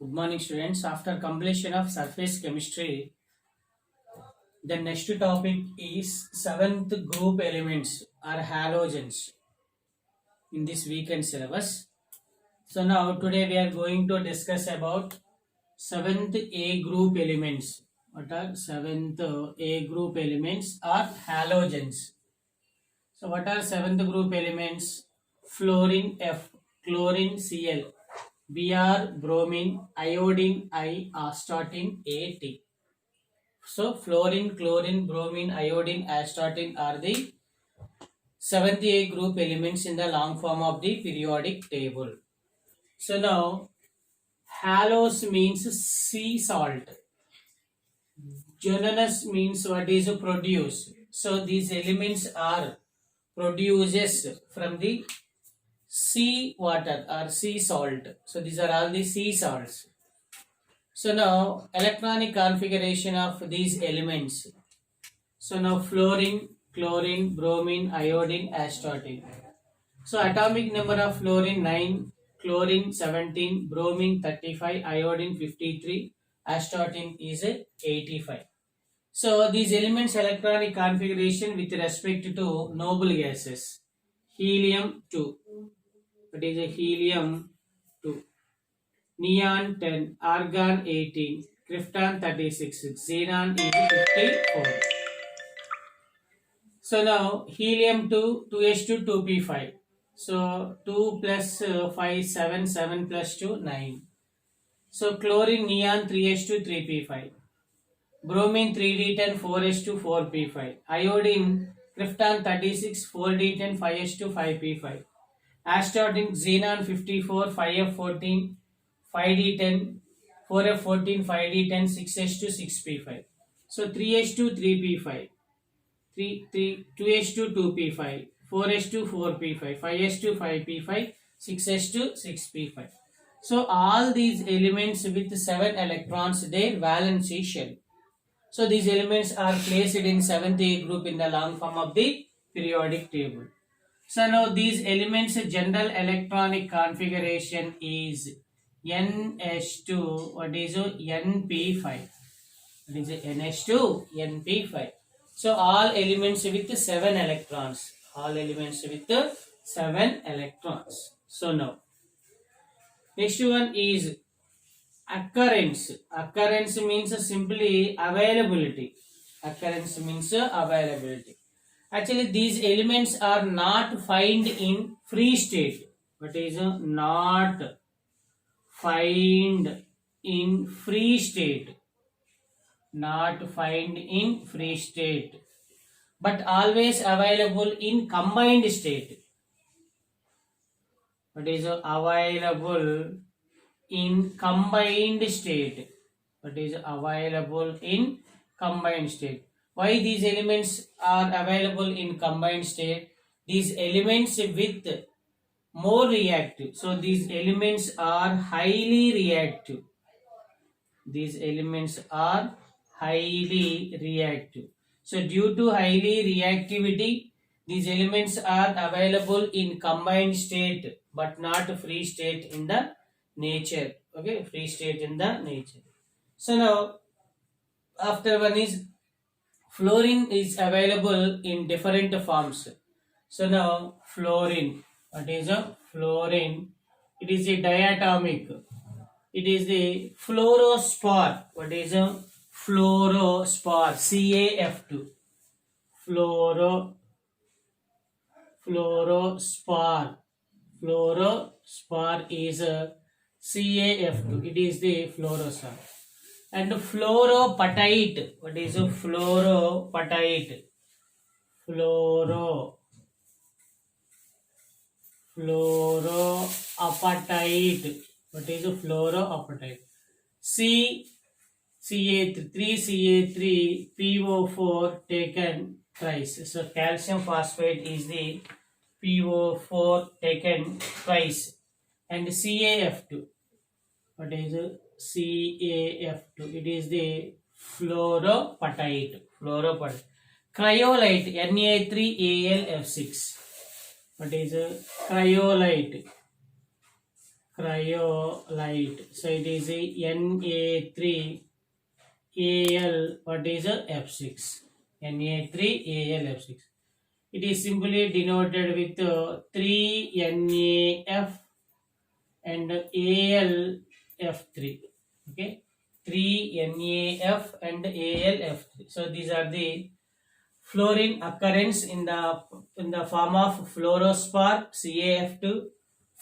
Good morning, students. After completion of surface chemistry, the next topic is seventh group elements or halogens in this weekend syllabus. So now today we are going to discuss about seventh A group elements. What are seventh A group elements or halogens? So what are seventh group elements? Fluorine F, chlorine Cl, Br, bromine, iodine I, astatine At. So fluorine, chlorine, bromine, iodine, astatine are the seventh A group elements in the long form of the periodic table. So now halos means sea salt. Genus means what is produce. So these elements are produces from the sea water or sea salt. So these are all the sea salts. So now electronic configuration of these elements. So now fluorine, chlorine, bromine, iodine, astatine. So atomic number of fluorine 9, chlorine 17, bromine 35, iodine 53, astatine is 85. So these elements electronic configuration with respect to noble gases. Helium 2. That is a helium 2. Neon 10, argon 18, krypton 36, xenon is 54. So now helium 2, 2s2, 2p5. So 2 plus 5, 7, 7 plus 2, 9. So chlorine neon 3s2, 3p5. Bromine 3d10, 4s2, 4p5. Iodine krypton 36, 4d10, 5s2, 5p5. Astatine xenon 54, 5f14, 5d10, 4f14, 5d10, 6s2, 6p5. So 3s2, 3p5. 2s2, 2p5, 4s2, 4p5, 5s2, 5p5, 6s2, 6p5. So all these elements with 7 electrons, their valency shell. So these elements are placed in 7th A group in the long form of the periodic table. So now these elements general electronic configuration is NH2, what is NP5. It is NH2, NP5. So all elements with 7 electrons. All elements with 7 electrons. So now, next one is occurrence. Occurrence means simply availability. Occurrence means availability. Actually, these elements are not found in free state. What is not found in free state? Not found in free state, but always available in combined state. What is available in combined state? What is available in combined state? Why these elements are available in combined state? These elements with more reactive. So these elements are highly reactive. These elements are highly reactive. So due to highly reactivity, these elements are available in combined state but not free state in the nature. Okay, free state in the nature. So now after one is fluorine is available in different forms. So now fluorine, what is a fluorine? It is a diatomic. It is the fluorospore. What is a fluorospore? CaF2. Fluorospore. Fluorospore is a CaF2. It is the fluorospore. And fluoropatite. What is a fluoropatite? Fluoroapatite. What is a fluoroapatite? Ca3 PO4 taken twice. So calcium phosphate is the PO4 taken twice. And CaF2. What is CaF2? It is the fluoropatite. Fluoropatite. Cryolite Na3AlF6. What is cryolite? cryolite. So it is a Na3Al. What is a F6? Na3Al F6. It is simply denoted with 3NaF and AlF3. Okay, 3NaF and AlF3. So these are the fluorine occurrence in the form of fluorospar CaF2,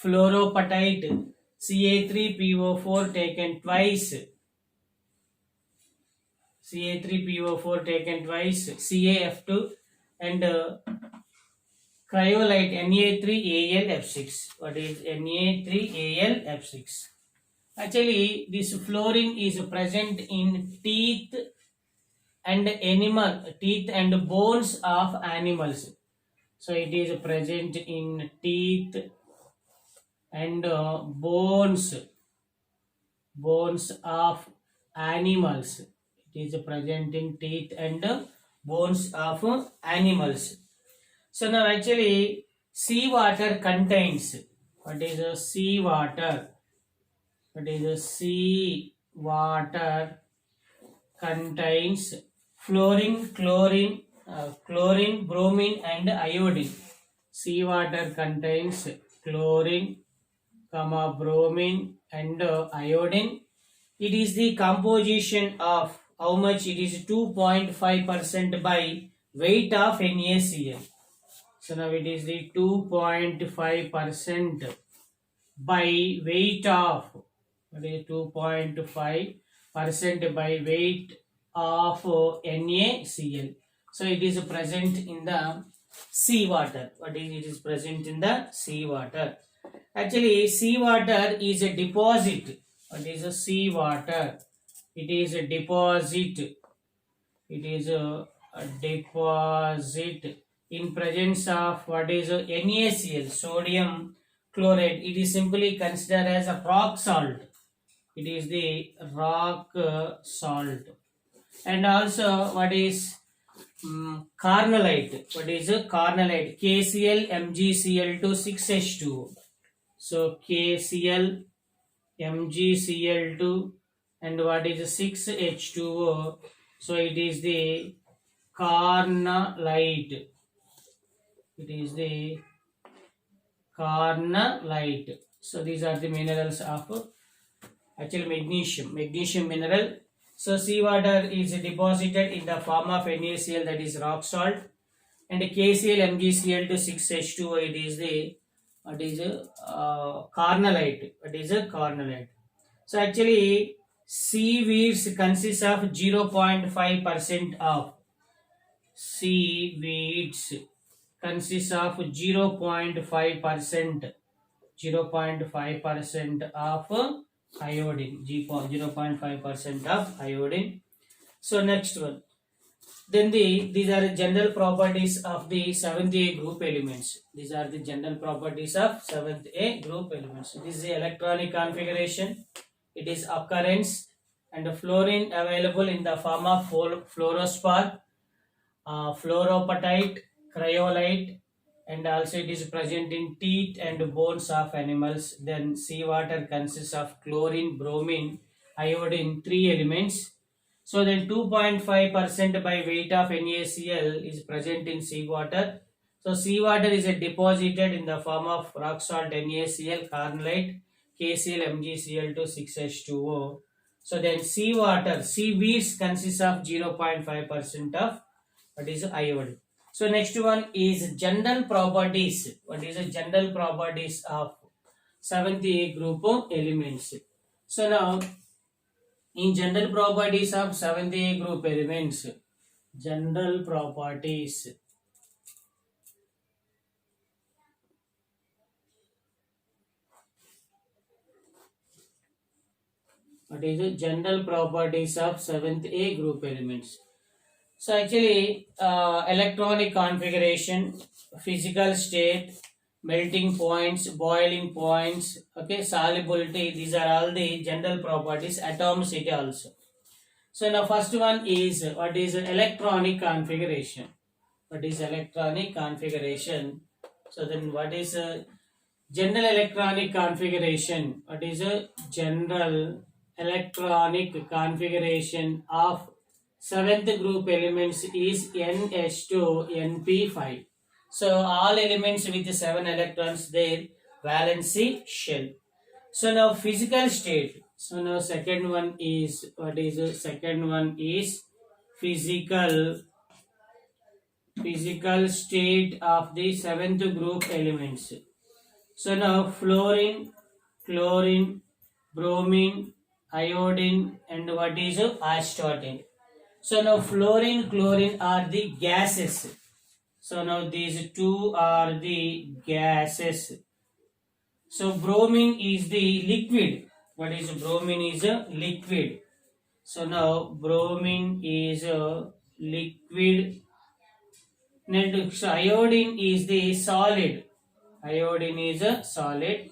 fluoropatite Ca3PO4 taken twice, Ca3PO4 taken twice, CaF2, and cryolite Na3Al F6. What is Na3Al F6? Actually, this fluorine is present in teeth and bones of animals. So it is present in teeth and bones of animals. It is present in teeth and bones of animals. So now actually seawater contains, what is a seawater? What is a seawater contains chlorine, bromine, and iodine. Seawater contains chlorine, bromine, and iodine. It is the composition of how much? It is 2.5% by weight of NaCl. So now it is the 2.5% by weight of, what is 2.5% by weight of NaCl. So it is present in the seawater. What is it is present in the seawater? Actually, seawater is a deposit. What is a seawater? It is a deposit. It is a deposit in presence of what is NaCl, sodium chloride. It is simply considered as a rock salt. It is the rock salt. And also what is carnallite? What is a carnallite? KCl MgCl2 6H2O. So KCl MgCl2 and what is 6H2O. So it is the carnallite. It is the carnallite. So these are the minerals of actually magnesium mineral. So seawater is deposited in the form of NaCl, that is rock salt, and KCl MgCl to 6H2O. It is the what is carnallite. What is a carnallite? So actually seaweeds consist of 0.5% of seaweeds consists of 0.5% of iodine, 0.5% of iodine. So next one, then these are the general properties of the seventh A group elements. These are the general properties of seventh A group elements. This is the electronic configuration, it is occurrence, and the fluorine available in the form of fluorospar, fluoropatite, cryolite, and also it is present in teeth and bones of animals. Then seawater consists of chlorine, bromine, iodine, three elements. So then 2.5% by weight of NaCl is present in seawater. So seawater is deposited in the form of rock salt NaCl, carnallite, KCl, MgCl2, 6H2O. So then seaweeds consists of 0.5% of what is iodine. So next one is general properties. What is the general properties of seventh A group of elements? So now in general properties of seventh A group elements, general properties. What is the general properties of seventh A group elements? So actually, electronic configuration, physical state, melting points, boiling points, okay, solubility. These are all the general properties. Atomicity also. So now first one is what is electronic configuration. What is electronic configuration? So then what is General electronic configuration. What is a general electronic configuration of seventh group elements is NH2 NP5. So all elements with 7 electrons, their valency shell. So now physical state. So now second one is, what is the second one is physical state of the seventh group elements. So now fluorine, chlorine, bromine, iodine, and what is astatine. So now fluorine, chlorine are the gases. So now these two are the gases. So bromine is the liquid. What is bromine is a liquid. So now bromine is a liquid. Next iodine is the solid. Iodine is a solid.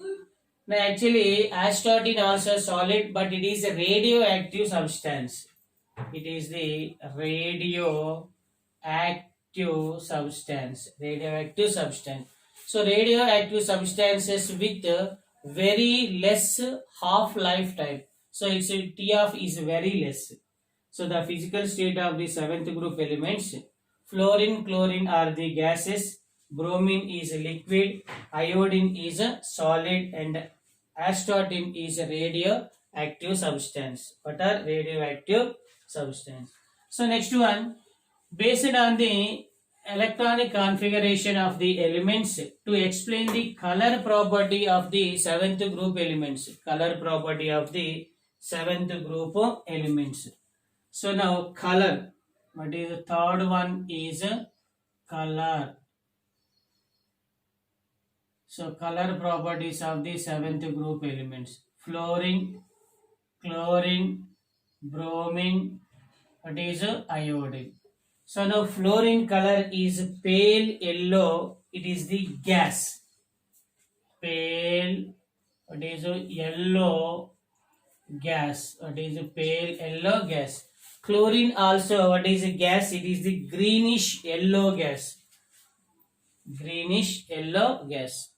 Now actually astatine also solid, but it is a radioactive substance. It is the radioactive substance. Radioactive substance. So radioactive substances with very less half lifetime. So its T of is very less. So the physical state of the seventh group elements, fluorine, chlorine are the gases, bromine is a liquid, iodine is a solid, and astatine is a radioactive substance. What are radioactive substance? So next one, based on the electronic configuration of the elements, to explain the color property of the seventh group elements. Color property of the seventh group elements. So now color. What is the third one is color. So color properties of the seventh group elements. Fluorine, chlorine, bromine. What is iodine. So now fluorine color is pale yellow. It is the gas. Pale. What is yellow gas? What is a pale yellow gas? Chlorine also, what is a gas? It is the greenish yellow gas. Greenish yellow gas.